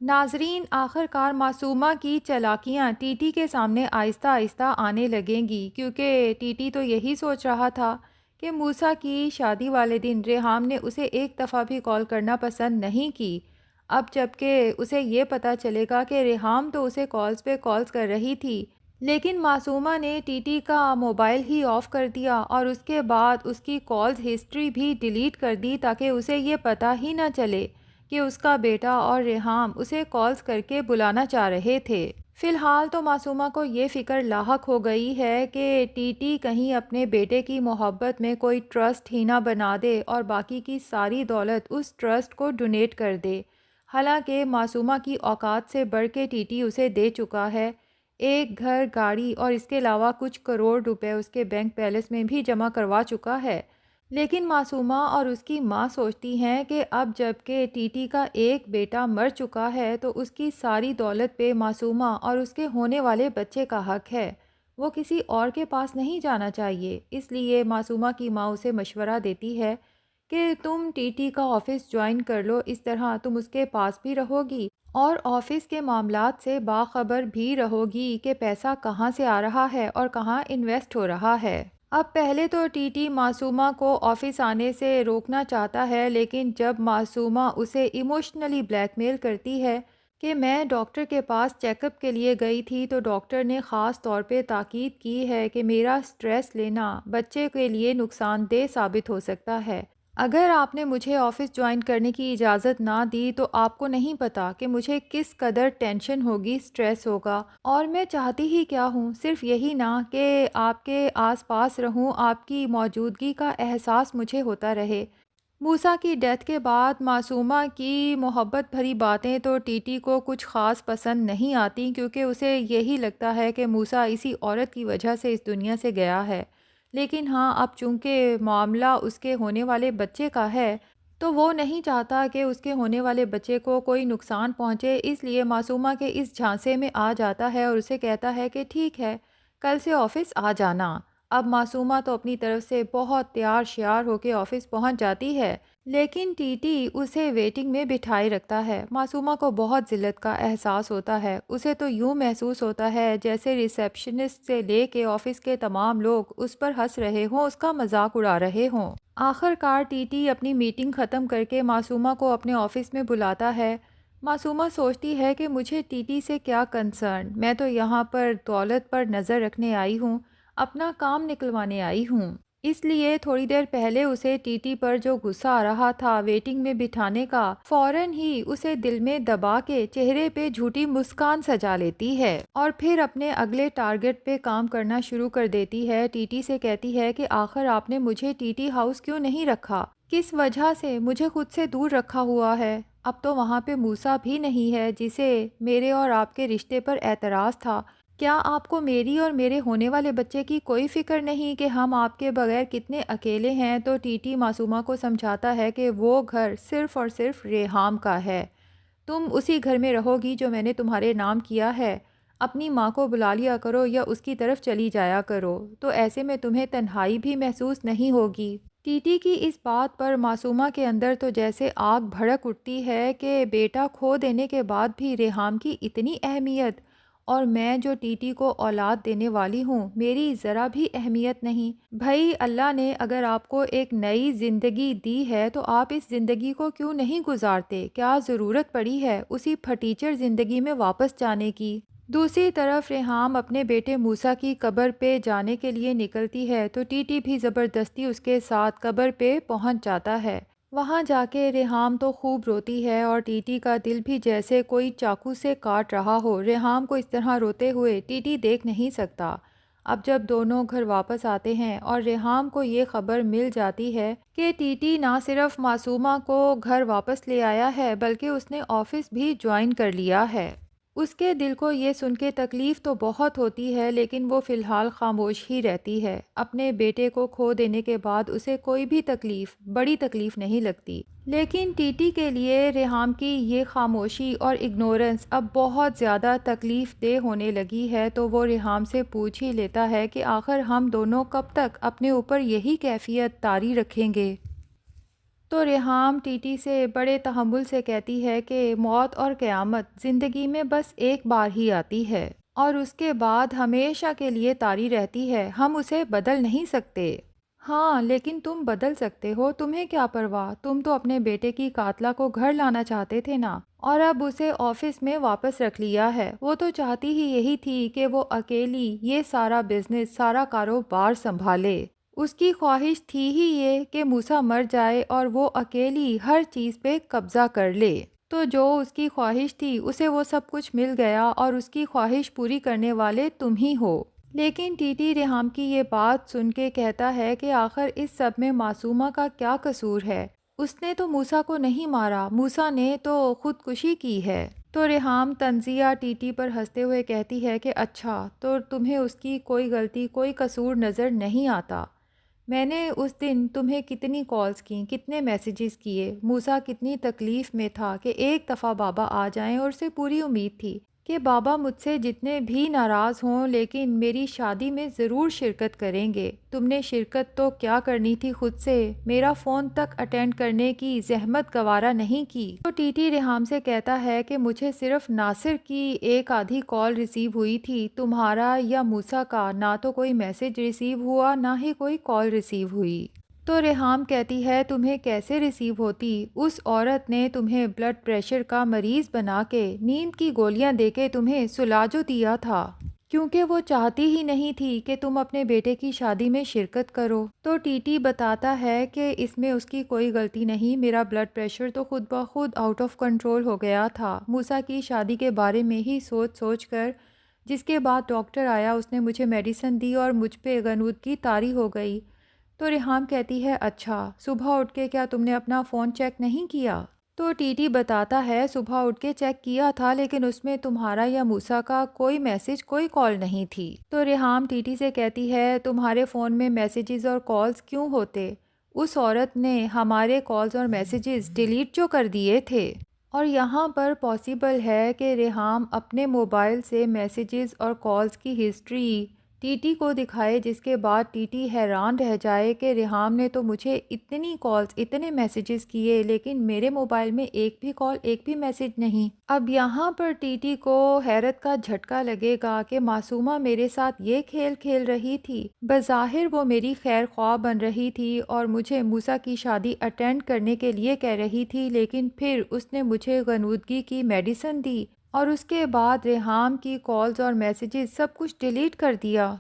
ناظرین، آخر کار معصومہ کی چالاکیاں ٹی ٹی کے سامنے آہستہ آہستہ آنے لگیں گی، کیونکہ ٹی ٹی تو یہی سوچ رہا تھا کہ موسیٰ کی شادی والے دن ریحام نے اسے ایک دفعہ بھی کال کرنا پسند نہیں کی۔ اب جب کہ اسے یہ پتہ چلے گا کہ ریحام تو اسے کالز پہ کالز کر رہی تھی، لیکن معصومہ نے ٹی ٹی کا موبائل ہی آف کر دیا اور اس کے بعد اس کی کالز ہسٹری بھی ڈیلیٹ کر دی تاکہ اسے یہ پتہ ہی نہ چلے کہ اس کا بیٹا اور ریحام اسے کالز کر کے بلانا چاہ رہے تھے۔ فی الحال تو معصومہ کو یہ فکر لاحق ہو گئی ہے کہ ٹی ٹی کہیں اپنے بیٹے کی محبت میں کوئی ٹرسٹ ہی نہ بنا دے اور باقی کی ساری دولت اس ٹرسٹ کو ڈونیٹ کر دے۔ حالانکہ معصومہ کی اوقات سے بڑھ کے ٹی ٹی اسے دے چکا ہے، ایک گھر، گاڑی اور اس کے علاوہ کچھ کروڑ روپے اس کے بینک بیلنس میں بھی جمع کروا چکا ہے۔ لیکن معصومہ اور اس کی ماں سوچتی ہیں کہ اب جب کہ ٹی ٹی کا ایک بیٹا مر چکا ہے تو اس کی ساری دولت پہ معصومہ اور اس کے ہونے والے بچے کا حق ہے، وہ کسی اور کے پاس نہیں جانا چاہیے۔ اس لیے معصومہ کی ماں اسے مشورہ دیتی ہے کہ تم ٹی ٹی کا آفس جوائن کر لو، اس طرح تم اس کے پاس بھی رہو گی اور آفس کے معاملات سے باخبر بھی رہو گی کہ پیسہ کہاں سے آ رہا ہے اور کہاں انویسٹ ہو رہا ہے۔ اب پہلے تو ٹی ٹی معصومہ کو آفس آنے سے روکنا چاہتا ہے، لیکن جب معصومہ اسے ایموشنلی بلیک میل کرتی ہے کہ میں ڈاکٹر کے پاس چیک اپ کے لیے گئی تھی تو ڈاکٹر نے خاص طور پہ تاکید کی ہے کہ میرا سٹریس لینا بچے کے لیے نقصان دہ ثابت ہو سکتا ہے۔ اگر آپ نے مجھے آفس جوائن کرنے کی اجازت نہ دی تو آپ کو نہیں پتا کہ مجھے کس قدر ٹینشن ہوگی، سٹریس ہوگا، اور میں چاہتی ہی کیا ہوں، صرف یہی نہ کہ آپ کے آس پاس رہوں، آپ کی موجودگی کا احساس مجھے ہوتا رہے۔ موسیٰ کی ڈیتھ کے بعد معصومہ کی محبت بھری باتیں تو ٹی ٹی کو کچھ خاص پسند نہیں آتی، کیونکہ اسے یہی لگتا ہے کہ موسیٰ اسی عورت کی وجہ سے اس دنیا سے گیا ہے۔ لیکن ہاں، اب چونکہ معاملہ اس کے ہونے والے بچے کا ہے تو وہ نہیں چاہتا کہ اس کے ہونے والے بچے کو کوئی نقصان پہنچے، اس لیے معصومہ کے اس جھانسے میں آ جاتا ہے اور اسے کہتا ہے کہ ٹھیک ہے، کل سے آفس آ جانا۔ اب معصومہ تو اپنی طرف سے بہت تیار شیار ہو کے آفس پہنچ جاتی ہے، لیکن ٹی ٹی اسے ویٹنگ میں بٹھائے رکھتا ہے۔ معصومہ کو بہت ذلت کا احساس ہوتا ہے، اسے تو یوں محسوس ہوتا ہے جیسے ریسیپشنسٹ سے لے کے آفس کے تمام لوگ اس پر ہنس رہے ہوں، اس کا مذاق اڑا رہے ہوں۔ آخر کار ٹی ٹی اپنی میٹنگ ختم کر کے معصومہ کو اپنے آفس میں بلاتا ہے۔ معصومہ سوچتی ہے کہ مجھے ٹی ٹی سے کیا کنسرن، میں تو یہاں پر دولت پر نظر رکھنے آئی ہوں، اپنا کام نکلوانے آئی ہوں۔ اس لیے تھوڑی دیر پہلے اسے ٹی ٹی پر جو غصہ آ رہا تھا ویٹنگ میں بٹھانے کا، فوراً ہی اسے دل میں دبا کے چہرے پہ جھوٹی مسکان سجا لیتی ہے اور پھر اپنے اگلے ٹارگٹ پہ کام کرنا شروع کر دیتی ہے۔ ٹی ٹی سے کہتی ہے کہ آخر آپ نے مجھے ٹی ٹی ہاؤس کیوں نہیں رکھا، کس وجہ سے مجھے خود سے دور رکھا ہوا ہے؟ اب تو وہاں پہ موسیٰ بھی نہیں ہے جسے میرے اور آپ کے رشتے پر اعتراض تھا۔ کیا آپ کو میری اور میرے ہونے والے بچے کی کوئی فکر نہیں کہ ہم آپ کے بغیر کتنے اکیلے ہیں؟ تو ٹی ٹی معصومہ کو سمجھاتا ہے کہ وہ گھر صرف اور صرف ریحام کا ہے، تم اسی گھر میں رہو گی جو میں نے تمہارے نام کیا ہے، اپنی ماں کو بلا لیا کرو یا اس کی طرف چلی جایا کرو، تو ایسے میں تمہیں تنہائی بھی محسوس نہیں ہوگی۔ ٹی ٹی کی اس بات پر معصومہ کے اندر تو جیسے آگ بھڑک اٹھتی ہے کہ بیٹا کھو دینے کے بعد بھی ریحام کی اتنی اہمیت، اور میں جو ٹی ٹی کو اولاد دینے والی ہوں میری ذرا بھی اہمیت نہیں۔ بھائی، اللہ نے اگر آپ کو ایک نئی زندگی دی ہے تو آپ اس زندگی کو کیوں نہیں گزارتے؟ کیا ضرورت پڑی ہے اسی پھٹیچر زندگی میں واپس جانے کی؟ دوسری طرف ریحام اپنے بیٹے موسیٰ کی قبر پہ جانے کے لیے نکلتی ہے تو ٹی ٹی بھی زبردستی اس کے ساتھ قبر پہ پہنچ جاتا ہے۔ وہاں جا کے ریحام تو خوب روتی ہے اور ٹی ٹی کا دل بھی جیسے کوئی چاقو سے کاٹ رہا ہو۔ ریحام کو اس طرح روتے ہوئے ٹی ٹی دیکھ نہیں سکتا۔ اب جب دونوں گھر واپس آتے ہیں اور ریحام کو یہ خبر مل جاتی ہے کہ ٹی ٹی نہ صرف معصومہ کو گھر واپس لے آیا ہے بلکہ اس نے آفس بھی جوائن کر لیا ہے، اس کے دل کو یہ سن کے تکلیف تو بہت ہوتی ہے، لیکن وہ فی الحال خاموش ہی رہتی ہے۔ اپنے بیٹے کو کھو دینے کے بعد اسے کوئی بھی تکلیف، بڑی تکلیف نہیں لگتی، لیکن ٹی ٹی کے لیے ریحام کی یہ خاموشی اور اگنورنس اب بہت زیادہ تکلیف دہ ہونے لگی ہے، تو وہ ریحام سے پوچھ ہی لیتا ہے کہ آخر ہم دونوں کب تک اپنے اوپر یہی کیفیت طاری رکھیں گے؟ تو ریحام ٹیٹی سے بڑے تحمل سے کہتی ہے کہ موت اور قیامت زندگی میں بس ایک بار ہی آتی ہے اور اس کے بعد ہمیشہ کے لیے طاری رہتی ہے، ہم اسے بدل نہیں سکتے۔ ہاں لیکن تم بدل سکتے ہو، تمہیں کیا پرواہ، تم تو اپنے بیٹے کی قاتلہ کو گھر لانا چاہتے تھے نا، اور اب اسے آفس میں واپس رکھ لیا ہے۔ وہ تو چاہتی ہی یہی تھی کہ وہ اکیلی یہ سارا بزنس، سارا کاروبار سنبھالے۔ اس کی خواہش تھی ہی یہ کہ موسیٰ مر جائے اور وہ اکیلی ہر چیز پہ قبضہ کر لے۔ تو جو اس کی خواہش تھی اسے وہ سب کچھ مل گیا اور اس کی خواہش پوری کرنے والے تم ہی ہو۔ لیکن ٹیٹی ریحام کی یہ بات سن کے کہتا ہے کہ آخر اس سب میں معصومہ کا کیا قصور ہے؟ اس نے تو موسیٰ کو نہیں مارا، موسیٰ نے تو خودکشی کی ہے۔ تو ریحام طنزیہ ٹیٹی پر ہنستے ہوئے کہتی ہے کہ اچھا، تو تمہیں اس کی کوئی غلطی، کوئی قصور نظر نہیں آتا؟ میں نے اس دن تمہیں کتنی کالز کیں، کتنے میسیجز کیے، موسیٰ کتنی تکلیف میں تھا کہ ایک دفعہ بابا آ جائیں، اور اسے پوری امید تھی کہ بابا مجھ سے جتنے بھی ناراض ہوں لیکن میری شادی میں ضرور شرکت کریں گے۔ تم نے شرکت تو کیا کرنی تھی، خود سے میرا فون تک اٹینڈ کرنے کی زحمت گوارا نہیں کی۔ تو ٹیٹی ریحام سے کہتا ہے کہ مجھے صرف ناصر کی ایک آدھی کال ریسیو ہوئی تھی، تمہارا یا موسیٰ کا نہ تو کوئی میسج ریسیو ہوا نہ ہی کوئی کال ریسیو ہوئی۔ تو ریحام کہتی ہے تمہیں کیسے ریسیو ہوتی؟ اس عورت نے تمہیں بلڈ پریشر کا مریض بنا کے نیند کی گولیاں دے کے تمہیں سلاجو دیا تھا، کیونکہ وہ چاہتی ہی نہیں تھی کہ تم اپنے بیٹے کی شادی میں شرکت کرو۔ تو ٹیٹی بتاتا ہے کہ اس میں اس کی کوئی غلطی نہیں، میرا بلڈ پریشر تو خود بخود آؤٹ آف کنٹرول ہو گیا تھا، موسیٰ کی شادی کے بارے میں ہی سوچ سوچ کر، جس کے بعد ڈاکٹر آیا، اس نے مجھے میڈیسن دی اور مجھ پہ غنودگی طاری ہو گئی۔ تو ریحام کہتی ہے اچھا، صبح اٹھ کے کیا تم نے اپنا فون چیک نہیں کیا؟ تو ٹیٹی بتاتا ہے صبح اٹھ کے چیک کیا تھا لیکن اس میں تمہارا یا موسیٰ کا کوئی میسج، کوئی کال نہیں تھی۔ تو ریحام ٹیٹی سے کہتی ہے تمہارے فون میں میسیجز اور کالز کیوں ہوتے؟ اس عورت نے ہمارے کالز اور میسیجز ڈیلیٹ جو کر دیے تھے۔ اور یہاں پر پاسبل ہے کہ ریحام اپنے موبائل سے میسیجز اور کالز کی ہسٹری ٹیٹی کو دکھائے، جس کے بعد ٹیٹی حیران رہ جائے کہ ریحام نے تو مجھے اتنی کالز، اتنے میسیجز کیے لیکن میرے موبائل میں ایک بھی کال، ایک بھی میسیج نہیں۔ اب یہاں پر ٹیٹی کو حیرت کا جھٹکا لگے گا کہ معصومہ میرے ساتھ یہ کھیل کھیل رہی تھی، بظاہر وہ میری خیر خواہ بن رہی تھی اور مجھے موسیٰ کی شادی اٹینڈ کرنے کے لیے کہہ رہی تھی، لیکن پھر اس نے مجھے غنودگی کی میڈیسن دی اور اس کے بعد ریحام کی کالز اور میسیجز سب کچھ ڈیلیٹ کر دیا،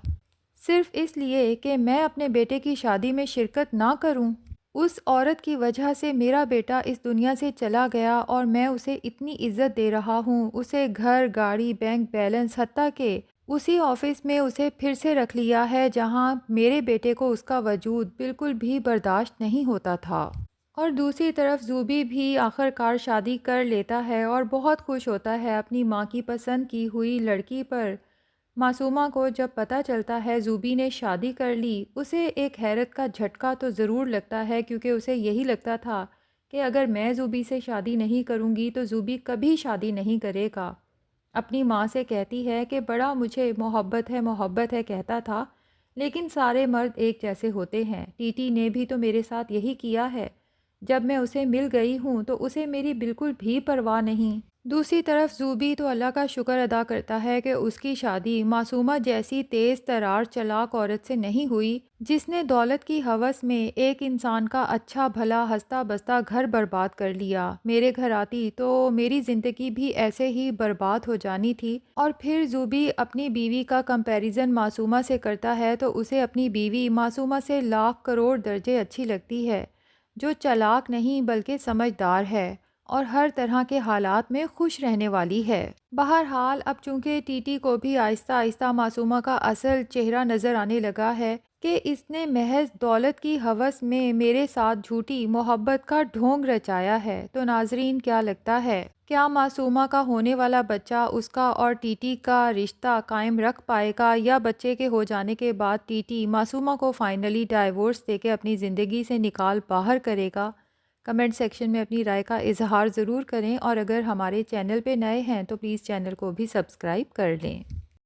صرف اس لیے کہ میں اپنے بیٹے کی شادی میں شرکت نہ کروں۔ اس عورت کی وجہ سے میرا بیٹا اس دنیا سے چلا گیا اور میں اسے اتنی عزت دے رہا ہوں، اسے گھر، گاڑی، بینک بیلنس، حتیٰ کہ اسی آفس میں اسے پھر سے رکھ لیا ہے جہاں میرے بیٹے کو اس کا وجود بالکل بھی برداشت نہیں ہوتا تھا۔ اور دوسری طرف زوبی بھی آخرکار شادی کر لیتا ہے اور بہت خوش ہوتا ہے اپنی ماں کی پسند کی ہوئی لڑکی پر۔ معصومہ کو جب پتہ چلتا ہے زوبی نے شادی کر لی، اسے ایک حیرت کا جھٹکا تو ضرور لگتا ہے، کیونکہ اسے یہی لگتا تھا کہ اگر میں زوبی سے شادی نہیں کروں گی تو زوبی کبھی شادی نہیں کرے گا۔ اپنی ماں سے کہتی ہے کہ بڑا مجھے محبت ہے کہتا تھا، لیکن سارے مرد ایک جیسے ہوتے ہیں، ٹیٹی نے بھی تو میرے ساتھ یہی کیا ہے، جب میں اسے مل گئی ہوں تو اسے میری بالکل بھی پرواہ نہیں۔ دوسری طرف زوبی تو اللہ کا شکر ادا کرتا ہے کہ اس کی شادی معصومہ جیسی تیز ترار چلاک عورت سے نہیں ہوئی، جس نے دولت کی ہوس میں ایک انسان کا اچھا بھلا ہنستا بستا گھر برباد کر لیا۔ میرے گھر آتی تو میری زندگی بھی ایسے ہی برباد ہو جانی تھی۔ اور پھر زوبی اپنی بیوی کا کمپیریزن معصومہ سے کرتا ہے تو اسے اپنی بیوی معصومہ سے لاکھ کروڑ درجے اچھی لگتی ہے، جو چلاک نہیں بلکہ سمجھدار ہے اور ہر طرح کے حالات میں خوش رہنے والی ہے۔ بہرحال اب چونکہ ٹیٹی کو بھی آہستہ آہستہ معصومہ کا اصل چہرہ نظر آنے لگا ہے کہ اس نے محض دولت کی ہوس میں میرے ساتھ جھوٹی محبت کا ڈھونگ رچایا ہے، تو ناظرین کیا لگتا ہے، کیا معصومہ کا ہونے والا بچہ اس کا اور ٹیٹی کا رشتہ قائم رکھ پائے گا، یا بچے کے ہو جانے کے بعد ٹیٹی معصومہ کو فائنلی ڈائیورس دے کے اپنی زندگی سے نکال باہر کرے گا؟ کمنٹ سیکشن میں اپنی رائے کا اظہار ضرور کریں، اور اگر ہمارے چینل پہ نئے ہیں تو پلیز چینل کو بھی سبسکرائب کر لیں۔